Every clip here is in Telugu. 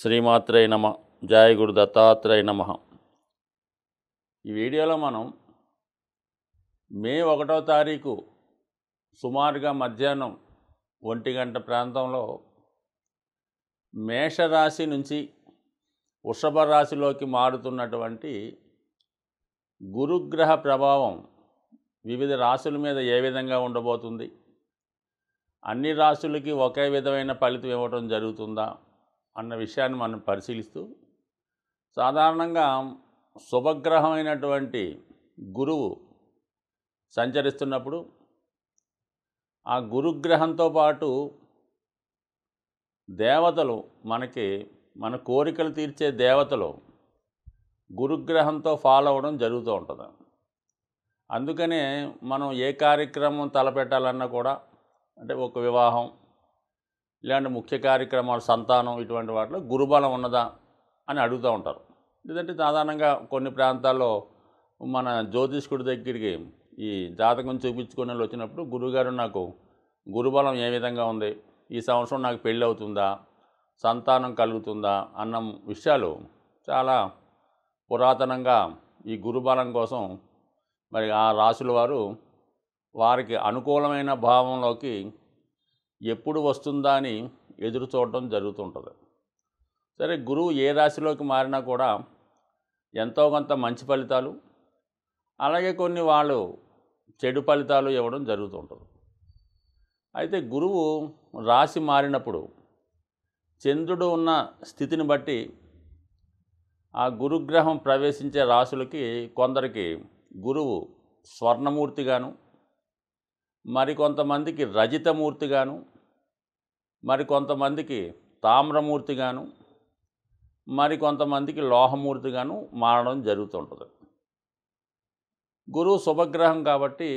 శ్రీమాత్రే నమ. జయ గురు దత్తాత్రేయ నమ. ఈ వీడియోలో మనం మే 1వ తారీఖు సుమారుగా మధ్యాహ్నం 1 గంట ప్రాంతంలో మేషరాశి నుంచి వృషభ రాశిలోకి మారుతున్నటువంటి గురుగ్రహ ప్రభావం వివిధ రాశుల మీద ఏ విధంగా ఉండబోతుంది, అన్ని రాశులకి ఒకే విధమైన ఫలితం ఇవ్వడం జరుగుతుందా అన్న విషయాన్ని మనం పరిశీలిస్తూ, సాధారణంగా శుభగ్రహమైనటువంటి గురువు సంచరిస్తున్నప్పుడు ఆ గురుగ్రహంతో పాటు దేవతలు మన కోరికలు తీర్చే దేవతలు గురుగ్రహంతో ఫాలో అవ్వడం జరుగుతూ ఉంటుంది. అందుకనే మనం ఏ కార్యక్రమం తలపెట్టాలన్నా కూడా, అంటే ఒక వివాహం ఇలాంటి ముఖ్య కార్యక్రమాలు, సంతానం, ఇటువంటి వాటిలో గురుబలం ఉన్నదా అని అడుగుతూ ఉంటారు. లేదంటే సాధారణంగా కొన్ని ప్రాంతాల్లో మన జ్యోతిష్కుడి దగ్గరికి ఈ జాతకం చూపించుకునే వాళ్ళు వచ్చినప్పుడు, గురువుగారు నాకు గురుబలం ఏ విధంగా ఉంది, ఈ సంవత్సరం నాకు పెళ్ళి అవుతుందా, సంతానం కలుగుతుందా అన్న విషయాలు చాలా పురాతనంగా ఈ గురుబలం కోసం మరి ఆ రాశుల వారు వారికి అనుకూలమైన భావంలోకి ఎప్పుడు వస్తుందా అని ఎదురు చూడటం జరుగుతుంటుంది. సరే, గురువు ఏ రాశిలోకి మారినా కూడా ఎంతో కొంత మంచి ఫలితాలు, అలాగే కొన్ని వాళ్ళు చెడు ఫలితాలు ఇవ్వడం జరుగుతుంటుంది. అయితే గురువు రాశి మారినప్పుడు చంద్రుడు ఉన్న స్థితిని బట్టి ఆ గురుగ్రహం ప్రవేశించే రాశులకి కొందరికి గురువు స్వర్ణమూర్తిగాను, మరికొంతమందికి రజితమూర్తిగాను, మరికొంతమందికి తామ్రమూర్తిగాను, మరికొంతమందికి లోహమూర్తిగాను మారడం జరుగుతుంటుంది. గురువు శుభగ్రహం కాబట్టి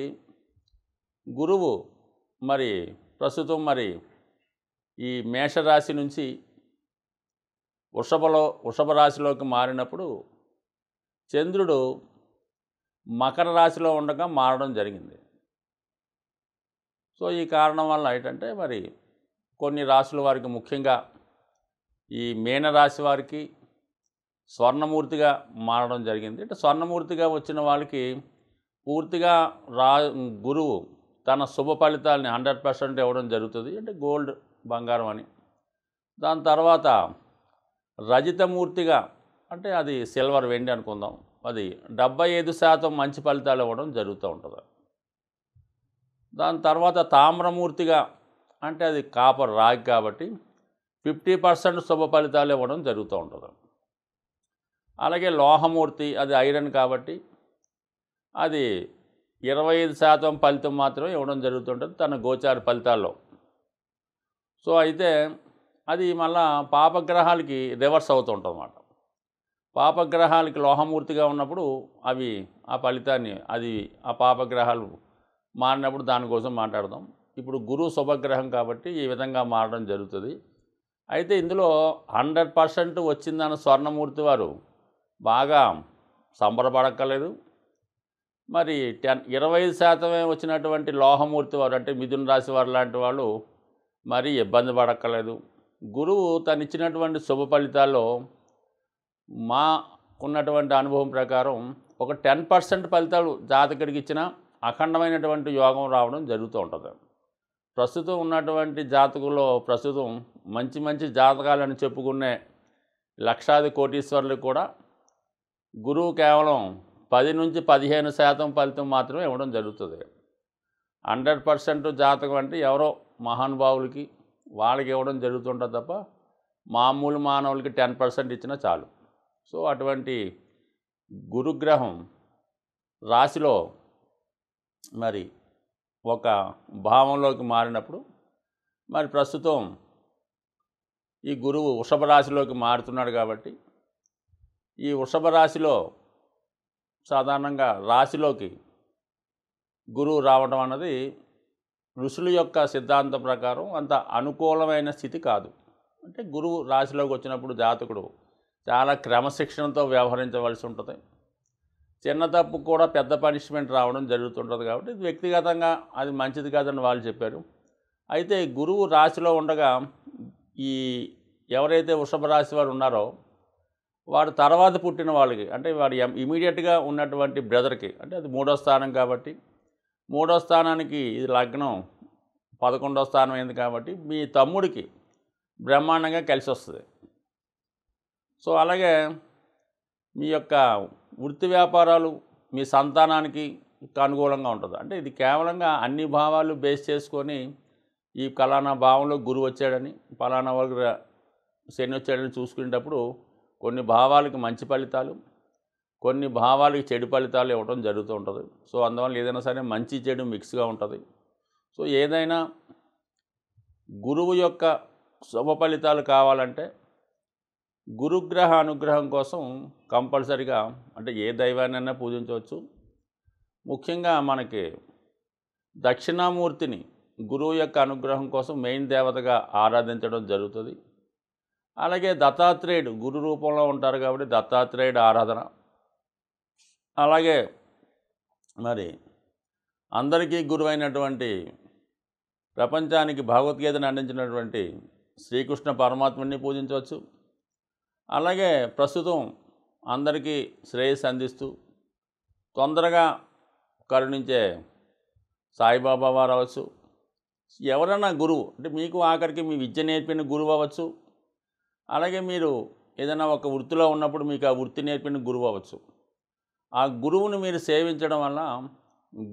గురువు ప్రస్తుతం ఈ మేషరాశి నుంచి వృషభ రాశిలోకి మారినప్పుడు చంద్రుడు మకర రాశిలో ఉండగా మారడం జరిగింది. సో ఈ కారణం వల్ల ఏంటంటే కొన్ని రాశుల వారికి, ముఖ్యంగా ఈ మీనరాశి వారికి స్వర్ణమూర్తిగా మారడం జరిగింది. అంటే స్వర్ణమూర్తిగా వచ్చిన వాళ్ళకి పూర్తిగా గురువు తన శుభ ఫలితాలని 100% ఇవ్వడం జరుగుతుంది. అంటే గోల్డ్, బంగారం అని. దాని తర్వాత రజితమూర్తిగా, అంటే అది సిల్వర్, వెండి అనుకుందాం, అది 75% మంచి ఫలితాలు ఇవ్వడం జరుగుతూ ఉంటుంది. దాని తర్వాత తామ్రమూర్తిగా, అంటే అది కాపర్, రాగి కాబట్టి 50% శుభ ఫలితాలు ఇవ్వడం జరుగుతూ ఉంటుంది. అలాగే లోహమూర్తి, అది ఐరన్ కాబట్టి అది 25% ఫలితం మాత్రమే ఇవ్వడం జరుగుతుంటుంది తన గోచార ఫలితాల్లో. సో అయితే అది మళ్ళా పాపగ్రహాలకి రివర్స్ అవుతుంటుంది అన్నమాట. పాపగ్రహాలకి లోహమూర్తిగా ఉన్నప్పుడు అవి ఆ ఫలితాన్ని, ఆ పాపగ్రహాలు మారినప్పుడు దానికోసం మాట్లాడదాం. ఇప్పుడు గురువు శుభగ్రహం కాబట్టి ఈ విధంగా మారడం జరుగుతుంది. అయితే ఇందులో 100% వచ్చిందన్న స్వర్ణమూర్తి వారు బాగా సంబరపడక్కర్లేదు. 25% వచ్చినటువంటి లోహమూర్తి వారు, అంటే మిథున రాశి వారు లాంటి వాళ్ళు మరీ ఇబ్బంది పడక్కర్లేదు. గురువు తను ఇచ్చినటువంటి శుభ ఫలితాల్లో ఉన్నటువంటి అనుభవం ప్రకారం ఒక 10% ఫలితాలు జాతకుడికి ఇచ్చిన అఖండమైనటువంటి యోగం రావడం జరుగుతూ ఉంటుంది. ప్రస్తుతం ఉన్నటువంటి జాతకుల్లో ప్రస్తుతం మంచి జాతకాలని చెప్పుకునే లక్షాది కోటీశ్వరులకు కూడా గురువు కేవలం 10 నుంచి 15% ఫలితం మాత్రమే ఇవ్వడం జరుగుతుంది. 100% జాతకం అంటే ఎవరో మహానుభావులకి వాళ్ళకి ఇవ్వడం జరుగుతుంటుంది తప్ప మామూలు మానవులకి 10% ఇచ్చినా చాలు. సో అటువంటి గురుగ్రహం రాశిలో ఒక భావంలోకి మారినప్పుడు ప్రస్తుతం ఈ గురువు వృషభ రాశిలోకి మారుతున్నాడు కాబట్టి ఈ వృషభ రాశిలో సాధారణంగా రాశిలోకి గురువు రావడం అన్నది ఋషుల యొక్క సిద్ధాంతం ప్రకారం అంత అనుకూలమైన స్థితి కాదు. అంటే గురువు రాశిలోకి వచ్చినప్పుడు జాతకుడు చాలా క్రమశిక్షణతో వ్యవహరించవలసి ఉంటుంది. చిన్న తప్పు కూడా పెద్ద పనిష్మెంట్ రావడం జరుగుతుంటుంది కాబట్టి వ్యక్తిగతంగా అది మంచిది కాదని వాళ్ళు చెప్పారు. అయితే గురువు రాశిలో ఉండగా ఈ ఎవరైతే వృషభ రాశి వారు ఉన్నారో వాడు తర్వాత పుట్టిన వాళ్ళకి, అంటే వాడు ఇమీడియట్గా ఉన్నటువంటి బ్రదర్కి, అంటే అది 3వ స్థానం కాబట్టి 3వ స్థానానికి ఇది లగ్నం 11వ స్థానం అయింది కాబట్టి మీ తమ్ముడికి బ్రహ్మాండంగా కలిసి వస్తుంది. సో అలాగే మీ యొక్క వృత్తి వ్యాపారాలు మీ సంతానానికి అనుకూలంగా ఉంటుంది. అంటే ఇది కేవలంగా అన్ని భావాలు బేస్ చేసుకొని ఈ ఫలానా భావంలో గురువు వచ్చాడని, ఫలానా వాళ్ళకి శని వచ్చాడని చూసుకునేటప్పుడు కొన్ని భావాలకి మంచి ఫలితాలు, కొన్ని భావాలకి చెడు ఫలితాలు ఇవ్వడం జరుగుతూ ఉంటుంది. సో అందువల్ల ఏదైనా సరే మంచి చెడు మిక్స్గా ఉంటుంది. సో ఏదైనా గురువు యొక్క శుభ ఫలితాలు కావాలంటే గురుగ్రహ అనుగ్రహం కోసం కంపల్సరిగా, అంటే ఏ దైవాన్నైనా పూజించవచ్చు. ముఖ్యంగా మనకి దక్షిణామూర్తిని గురువు యొక్క అనుగ్రహం కోసం మెయిన్ దేవతగా ఆరాధించడం జరుగుతుంది. అలాగే దత్తాత్రేయుడు గురు రూపంలో ఉంటారు కాబట్టి దత్తాత్రేయుడు ఆరాధన. అలాగే మరి అందరికీ గురువైనటువంటి ప్రపంచానికి భగవద్గీతను అందించినటువంటి శ్రీకృష్ణ పరమాత్మని పూజించవచ్చు. అలాగే ప్రస్తుతం అందరికీ శ్రేయస్సు అందిస్తూ తొందరగా కరుణించే సాయిబాబా వారు అవ్వచ్చు. ఎవరైనా గురువు, అంటే మీకు ఆఖరికి మీ విద్య నేర్పిన గురువు అవ్వచ్చు. అలాగే మీరు ఏదైనా ఒక వృత్తిలో ఉన్నప్పుడు మీకు ఆ వృత్తి నేర్పిన గురువు అవ్వచ్చు. ఆ గురువుని మీరు సేవించడం వల్ల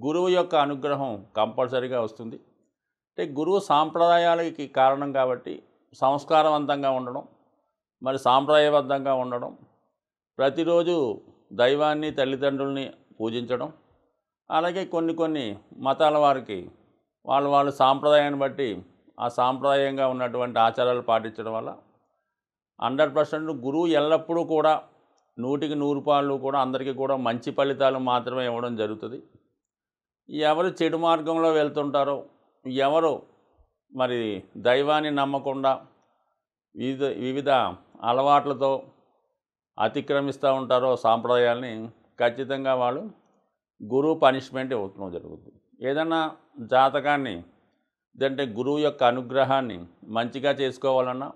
గురువు యొక్క అనుగ్రహం కంపల్సరీగా వస్తుంది. అంటే గురువు సాంప్రదాయాలకి కారణం కాబట్టి సంస్కారవంతంగా ఉండడం, మరి సాంప్రదాయబద్ధంగా ఉండడం, ప్రతిరోజు దైవాన్ని తల్లిదండ్రుల్ని పూజించడం, అలాగే కొన్ని మతాల వారికి వాళ్ళు సాంప్రదాయాన్ని బట్టి ఆ సాంప్రదాయంగా ఉన్నటువంటి ఆచారాలు పాటించడం వల్ల 100% గురువు ఎల్లప్పుడూ కూడా 100కి 100 పాళ్ళు కూడా అందరికీ కూడా మంచి ఫలితాలు మాత్రమే ఇవ్వడం జరుగుతుంది. ఎవరు చెడు మార్గంలో వెళ్తుంటారో, ఎవరు మరి దైవాన్ని నమ్మకుండా వివిధ అలవాట్లతో అతిక్రమిస్తూ ఉంటారో సాంప్రదాయాల్ని, ఖచ్చితంగా వాళ్ళు గురువు పనిష్మెంట్ ఇవ్వడం జరుగుతుంది. ఏదన్నా జాతకాన్ని, ఇదంటే గురువు యొక్క అనుగ్రహాన్ని మంచిగా చేసుకోవాలన్నా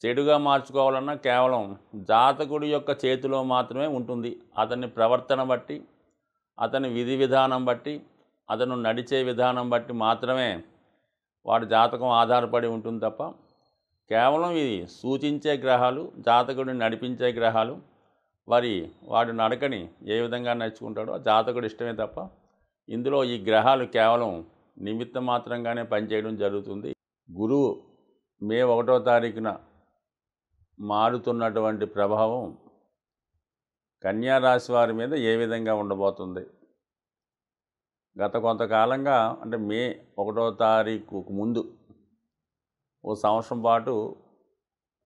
చెడుగా మార్చుకోవాలన్నా కేవలం జాతకుడి యొక్క చేతిలో మాత్రమే ఉంటుంది. అతని ప్రవర్తన బట్టి, అతని విధి విధానం బట్టి, అతను నడిచే విధానం బట్టి మాత్రమే వాడి జాతకం ఆధారపడి ఉంటుంది తప్ప, కేవలం ఇది సూచించే గ్రహాలు, జాతకుడిని నడిపించే గ్రహాలు, వాడి నడకని ఏ విధంగా నడుచుకుంటాడో ఆ జాతకుడు ఇష్టమే తప్ప, ఇందులో ఈ గ్రహాలు కేవలం నిమిత్త మాత్రంగానే పనిచేయడం జరుగుతుంది. గురువు మే 1వ తారీఖున మారుతున్నటువంటి ప్రభావం కన్యా రాశి వారి మీద ఏ విధంగా ఉండబోతుంది? గత కొంతకాలంగా, అంటే మే 1వ తారీఖుకు ముందు ఓ సంవత్సరం పాటు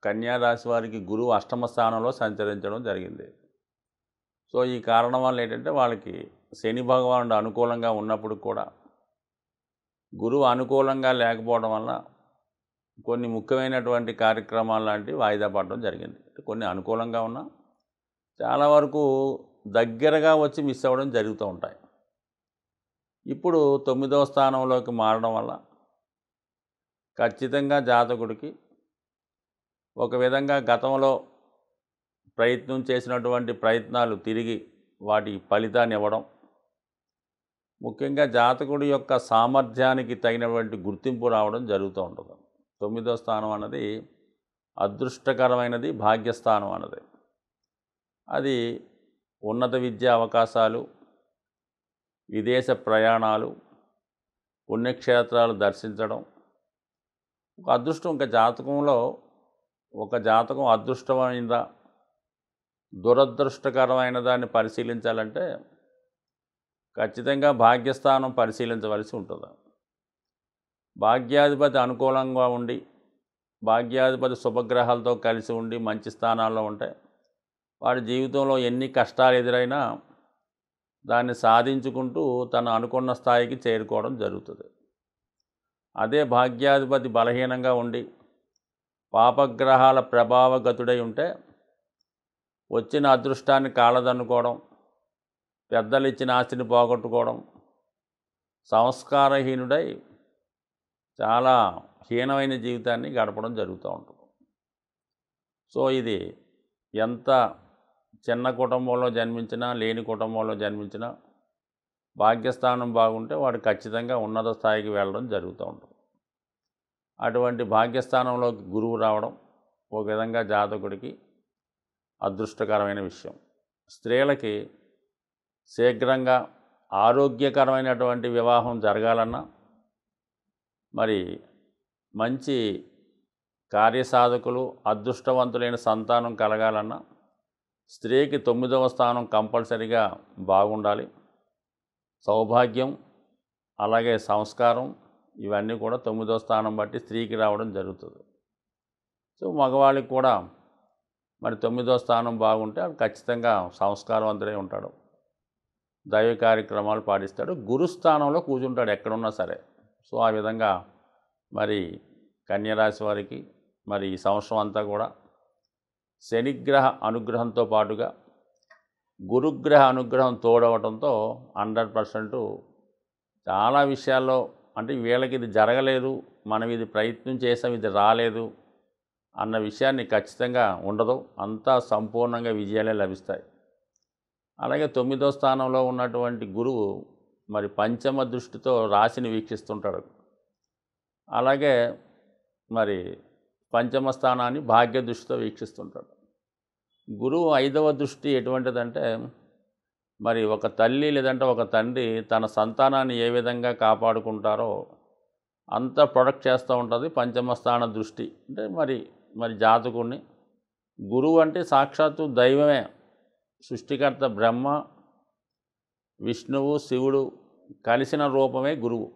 కన్యా రాశి వారికి గురువు అష్టమ స్థానంలో సంచరించడం జరిగింది. సో ఈ కారణం వల్ల ఏంటంటే వాళ్ళకి శని భగవానుడు అనుకూలంగా ఉన్నప్పుడు కూడా గురువు అనుకూలంగా లేకపోవడం వల్ల కొన్ని ముఖ్యమైనటువంటి కార్యక్రమాలు లాంటివి వాయిదా పడడం జరిగింది. కొన్ని అనుకూలంగా ఉన్నా చాలా వరకు దగ్గరగా వచ్చి మిస్ అవ్వడం జరుగుతూ ఉంటాయి. ఇప్పుడు 9వ స్థానంలోకి మారడం వల్ల ఖచ్చితంగా జాతకుడికి ఒక విధంగా గతంలో ప్రయత్నం చేసినటువంటి ప్రయత్నాలు తిరిగి వాటి ఫలితాన్ని ఇవ్వడం, ముఖ్యంగా జాతకుడి యొక్క సామర్థ్యానికి తగినటువంటి గుర్తింపు రావడం జరుగుతూ ఉంటుంది. 9వ స్థానం అన్నది అదృష్టకరమైనది, భాగ్యస్థానం అన్నది. అది ఉన్నత విద్యా అవకాశాలు, విదేశ ప్రయాణాలు, పుణ్యక్షేత్రాలు దర్శించడం. ఒక అదృష్టం, ఒక జాతకంలో ఒక జాతకం అదృష్టమైనదా దురదృష్టకరమైన దాన్ని పరిశీలించాలంటే ఖచ్చితంగా భాగ్యస్థానం పరిశీలించవలసి ఉంటుంది. భాగ్యాధిపతి అనుకూలంగా ఉండి, భాగ్యాధిపతి శుభగ్రహాలతో కలిసి ఉండి మంచి స్థానాల్లో ఉంటే వాడి జీవితంలో ఎన్ని కష్టాలు ఎదురైనా దాన్ని సాధించుకుంటూ తను అనుకున్న స్థాయికి చేరుకోవడం జరుగుతుంది. అదే భాగ్యాధిపతి బలహీనంగా ఉండి పాపగ్రహాల ప్రభావగతుడై ఉంటే వచ్చిన అదృష్టాన్ని కాళ్ళదన్నుకోవడం, పెద్దలు ఇచ్చిన ఆస్తిని పోగొట్టుకోవడం, సంస్కారహీనుడై చాలా హీనమైన జీవితాన్ని గడపడం జరుగుతూ ఉంటుంది. సో ఇది ఎంత చిన్న కుటుంబంలో జన్మించినా లేని కుటుంబంలో జన్మించినా భాగ్యస్థానం బాగుంటే వాడు ఖచ్చితంగా ఉన్నత స్థాయికి వెళ్ళడం జరుగుతూ ఉంటుంది. అటువంటి భాగ్యస్థానంలోకి గురువు రావడం ఒక విధంగా జాతకుడికి అదృష్టకరమైన విషయం. స్త్రీలకి శీఘ్రంగా ఆరోగ్యకరమైనటువంటి వివాహం జరగాలన్నా, మరి మంచి కార్యసాధకులు అదృష్టవంతులైన సంతానం కలగాలన్నా స్త్రీకి 9వ స్థానం కంపల్సరిగా బాగుండాలి. సౌభాగ్యం అలాగే సంస్కారం ఇవన్నీ కూడా 9వ స్థానం బట్టి స్త్రీకి రావడం జరుగుతుంది. సో మగవాళ్ళకి కూడా మరి 9వ స్థానం బాగుంటే అది ఖచ్చితంగా సంస్కారవంతుడై ఉంటాడు, దైవ కార్యక్రమాలు పాటిస్తాడు, గురుస్థానంలో కూర్చుంటాడు ఎక్కడున్నా సరే. సో ఆ విధంగా మరి కన్యరాశి వారికి మరి ఈ సంవత్సరం అంతా కూడా శనిగ్రహ అనుగ్రహంతో పాటుగా గురుగ్రహ అనుగ్రహం తోడవడంతో 100% చాలా విషయాల్లో అంటే వీళ్ళకి ఇది జరగలేదు, మనం ఇది ప్రయత్నం చేసాం ఇది రాలేదు అన్న విషయాన్ని ఖచ్చితంగా ఉండదు. అంతా సంపూర్ణంగా విజయాలే లభిస్తాయి. అలాగే 9వ స్థానంలో ఉన్నటువంటి గురువు మరి పంచమ దృష్టితో రాశిని వీక్షిస్తుంటాడు. అలాగే మరి పంచమ స్థానాన్ని భాగ్య దృష్టితో వీక్షిస్తుంటాడు. గురువు 5వ దృష్టి ఎటువంటిదంటే మరి ఒక తల్లి లేదంటే ఒక తండ్రి తన సంతానాన్ని ఏ విధంగా కాపాడుకుంటారో అంత ప్రొడక్ట్ చేస్తూ ఉంటుంది పంచమ స్థాన దృష్టి. అంటే మరి జాతకుడిని గురువు అంటే సాక్షాత్తు దైవమే, సృష్టికర్త బ్రహ్మ విష్ణువు శివుడు కలిసిన రూపమే గురువు.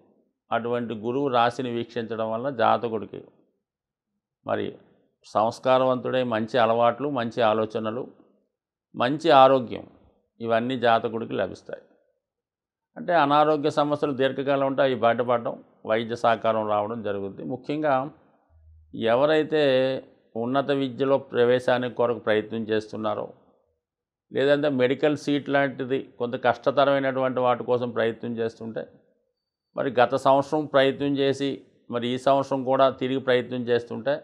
అటువంటి గురువు రాశిని వీక్షించడం వల్ల జాతకుడికి మరి సంస్కారవంతుడై మంచి అలవాట్లు, మంచి ఆలోచనలు, మంచి ఆరోగ్యం ఇవన్నీ జాతకుడికి లభిస్తాయి. అంటే అనారోగ్య సమస్యలు దీర్ఘకాలం ఉంటే అవి బయటపడడం, వైద్య సహకారం రావడం జరుగుతుంది. ముఖ్యంగా ఎవరైతే ఉన్నత విద్యలో ప్రవేశానికి కొరకు ప్రయత్నం చేస్తున్నారో లేదంటే మెడికల్ సీట్ లాంటిది కొంత కష్టతరమైనటువంటి వాటి కోసం ప్రయత్నం చేస్తుంటే మరి గత సంవత్సరం ప్రయత్నం చేసి మరి ఈ సంవత్సరం కూడా తిరిగి ప్రయత్నం చేస్తుంటే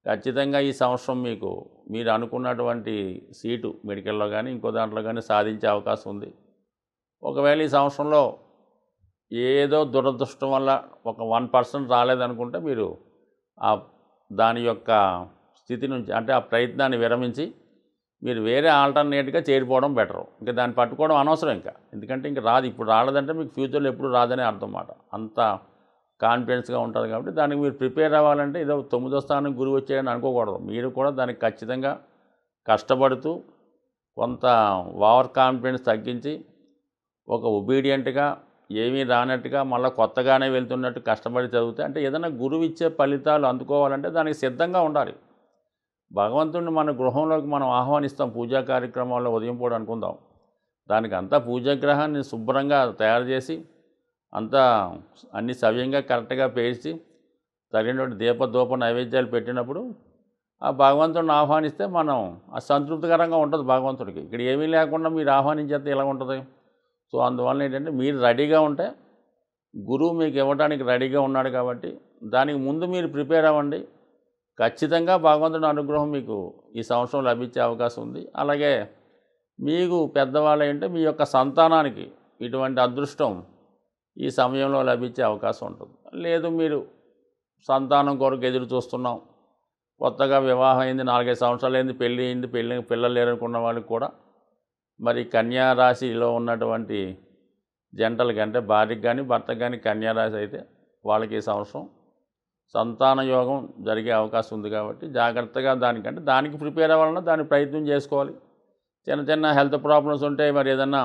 ఖచ్చితంగా ఈ సంవత్సరం మీరు అనుకున్నటువంటి సీటు మెడికల్లో కానీ ఇంకో దాంట్లో కానీ సాధించే అవకాశం ఉంది. ఒకవేళ ఈ సంవత్సరంలో ఏదో దురదృష్టం వల్ల ఒక 1% రాలేదనుకుంటే మీరు దాని యొక్క స్థితి నుంచి అంటే ఆ ప్రయత్నాన్ని విరమించి మీరు వేరే ఆల్టర్నేట్గా చేరిపోవడం బెటరు. ఇంకా దాన్ని పట్టుకోవడం అనవసరం ఇంకా, ఎందుకంటే ఇంక రాదు. ఇప్పుడు రాలేదంటే మీకు ఫ్యూచర్లో ఎప్పుడు రాదనే అర్థం మాట. అంత కాన్ఫిడెన్స్గా ఉంటుంది కాబట్టి దానికి మీరు ప్రిపేర్ అవ్వాలంటే ఏదో 9వ స్థానం గురువు వచ్చాయని అనుకోకూడదు. మీరు కూడా దానికి ఖచ్చితంగా కష్టపడుతూ కొంత ఓవర్ కాన్ఫిడెన్స్ తగ్గించి ఒక ఒబీడియంట్గా ఏమీ రానట్టుగా మళ్ళీ కొత్తగానే వెళ్తున్నట్టు కష్టపడి చదివితే అంటే ఏదైనా గురువు ఇచ్చే ఫలితాలు అందుకోవాలంటే దానికి సిద్ధంగా ఉండాలి. భగవంతుడిని మన గృహంలోకి మనం ఆహ్వానిస్తాం పూజా కార్యక్రమాల్లో ఉదయం పూట అనుకుందాం. దానికి అంతా పూజాగ్రహాన్ని శుభ్రంగా తయారు చేసి అంతా అన్ని సవ్యంగా కరెక్ట్గా పేర్చి తగినటువంటి దీపధూప నైవేద్యాలు పెట్టినప్పుడు ఆ భగవంతుడిని ఆహ్వానిస్తే మనం ఆ సంతృప్తికరంగా ఉంటుంది భగవంతుడికి. ఇక్కడ ఏమీ లేకుండా మీరు ఆహ్వానించేస్తే ఎలా ఉంటుంది? సో అందువల్ల ఏంటంటే మీరు రెడీగా ఉంటే గురువు మీకు ఇవ్వడానికి రెడీగా ఉన్నాడు కాబట్టి దానికి ముందు మీరు ప్రిపేర్ అవ్వండి. ఖచ్చితంగా భగవంతుడి అనుగ్రహం మీకు ఈ సంవత్సరం లభించే అవకాశం ఉంది. అలాగే మీకు పెద్దవాళ్ళు ఏంటంటే మీ యొక్క సంతానానికి ఇటువంటి అదృష్టం ఈ సమయంలో లభించే అవకాశం ఉంటుంది. లేదు మీరు సంతానం కొరకు ఎదురు చూస్తున్నాం, కొత్తగా వివాహం అయింది, 4-5 సంవత్సరాలు అయింది, పెళ్ళి అయింది, పిల్లలు లేరనుకున్న వాళ్ళకి కూడా మరి కన్యా రాశిలో ఉన్నటువంటి జంటలకి అంటే భార్యకి కానీ భర్తకి కానీ కన్యా రాశి అయితే వాళ్ళకి ఈ సంవత్సరం సంతాన యోగం జరిగే అవకాశం ఉంది. కాబట్టి జాగ్రత్తగా దానికి ప్రిపేర్ అవ్వాలన్నా దానికి ప్రయత్నం చేసుకోవాలి. చిన్న హెల్త్ ప్రాబ్లమ్స్ ఉంటే మరి ఏదన్నా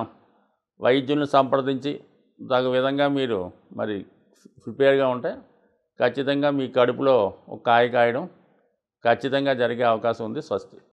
వైద్యుల్ని సంప్రదించి తగు విధంగా మీరు మరి ప్రిపేర్గా ఉంటే ఖచ్చితంగా మీ కడుపులో ఒక కాయ కాయడం ఖచ్చితంగా జరిగే అవకాశం ఉంది. స్వస్తి.